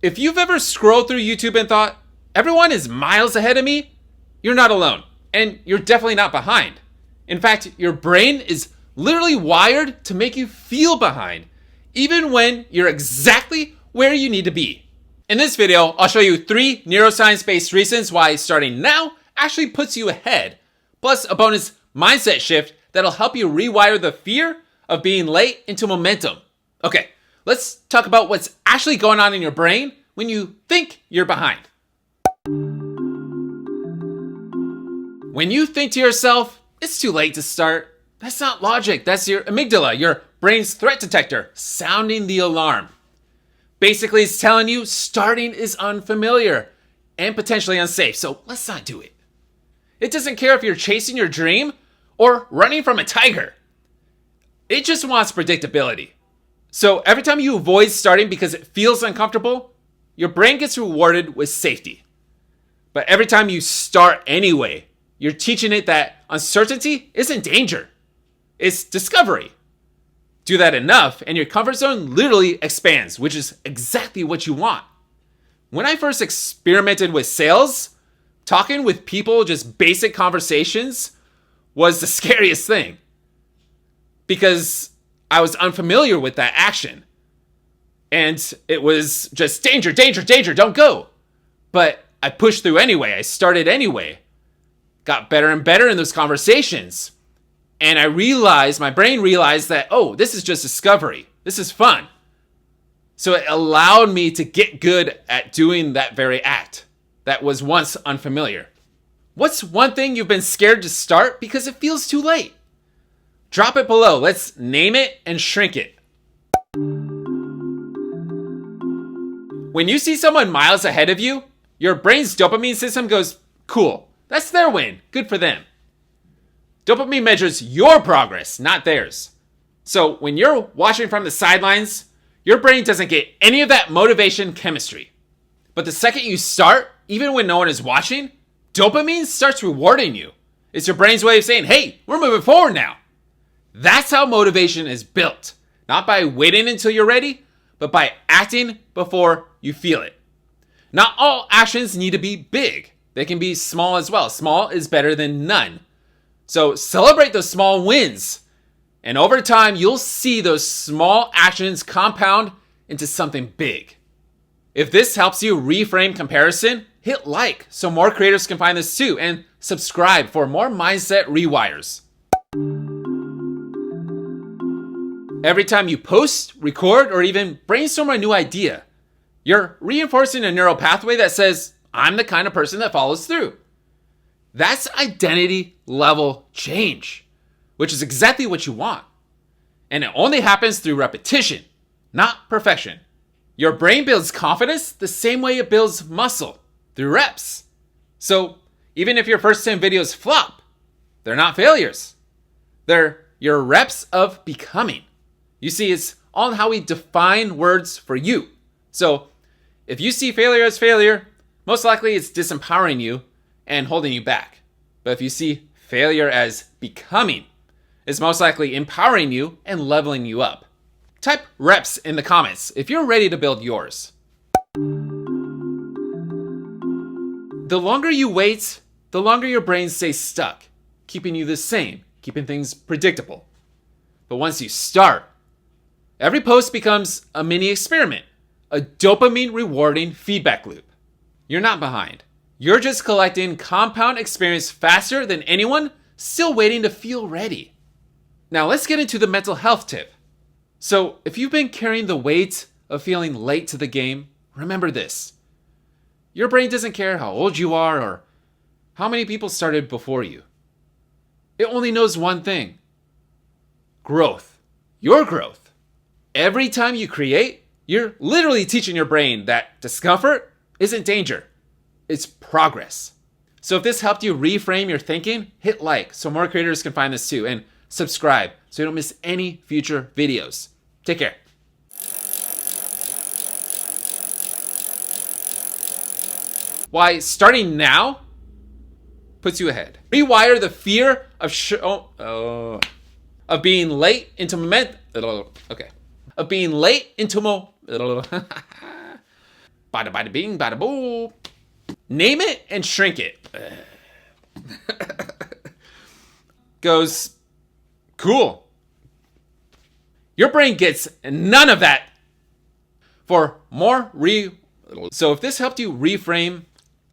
If you've ever scrolled through YouTube and thought, everyone is miles ahead of me, you're not alone. And you're definitely not behind. In fact, your brain is literally wired to make you feel behind, even when you're exactly where you need to be. In this video, I'll show you 3 neuroscience-based reasons why starting now actually puts you ahead, plus a bonus mindset shift that'll help you rewire the fear of being late into momentum. Okay, let's talk about what's actually going on in your brain when you think you're behind. When you think to yourself, it's too late to start, that's not logic. That's your amygdala, your brain's threat detector, sounding the alarm. Basically, it's telling you starting is unfamiliar and potentially unsafe, so let's not do it. It doesn't care if you're chasing your dream or running from a tiger. It just wants predictability. So every time you avoid starting because it feels uncomfortable, your brain gets rewarded with safety. But every time you start anyway, you're teaching it that uncertainty isn't danger. It's discovery. Do that enough and your comfort zone literally expands, which is exactly what you want. When I first experimented with sales, talking with people, just basic conversations, was the scariest thing. Because I was unfamiliar with that action. And it was just danger, danger, danger, don't go. But I pushed through anyway. I started anyway. Got better and better in those conversations. And my brain realized that, oh, this is just discovery. This is fun. So it allowed me to get good at doing that very act that was once unfamiliar. What's one thing you've been scared to start because it feels too late? Drop it below. Let's name it and shrink it. When you see someone miles ahead of you, your brain's dopamine system goes, cool, that's their win, good for them. Dopamine measures your progress, not theirs. So when you're watching from the sidelines, your brain doesn't get any of that motivation chemistry. But the second you start, even when no one is watching, dopamine starts rewarding you. It's your brain's way of saying, hey, we're moving forward now. That's how motivation is built. Not by waiting until you're ready, but by acting before you feel it. Not all actions need to be big. They can be small as well. Small is better than none. So celebrate those small wins. And over time, you'll see those small actions compound into something big. If this helps you reframe comparison, hit like so more creators can find this too, and subscribe for more mindset rewires. Every time you post, record, or even brainstorm a new idea, you're reinforcing a neural pathway that says, I'm the kind of person that follows through. That's identity level change, which is exactly what you want. And it only happens through repetition, not perfection. Your brain builds confidence the same way it builds muscle, through reps. So even if your first 10 videos flop, they're not failures. They're your reps of becoming. You see, it's all how we define words for you. So if you see failure as failure, most likely it's disempowering you and holding you back. But if you see failure as becoming, it's most likely empowering you and leveling you up. Type reps in the comments if you're ready to build yours. The longer you wait, the longer your brain stays stuck, keeping you the same, keeping things predictable. But once you start, every post becomes a mini experiment, a dopamine rewarding feedback loop. You're not behind. You're just collecting compound experience faster than anyone still waiting to feel ready. Now let's get into the mental health tip. So if you've been carrying the weight of feeling late to the game, remember this. Your brain doesn't care how old you are or how many people started before you. It only knows one thing. Growth. Your growth. Every time you create, you're literally teaching your brain that discomfort isn't danger. It's progress. So if this helped you reframe your thinking, hit like so more creators can find this too, and subscribe so you don't miss any future videos. Take care. Why starting now puts you ahead. Rewire the fear of being late into momentum. Okay. Of being late into bada bada bing, bada boo. Name it and shrink it. Goes, cool. Your brain gets none of that. So if this helped you reframe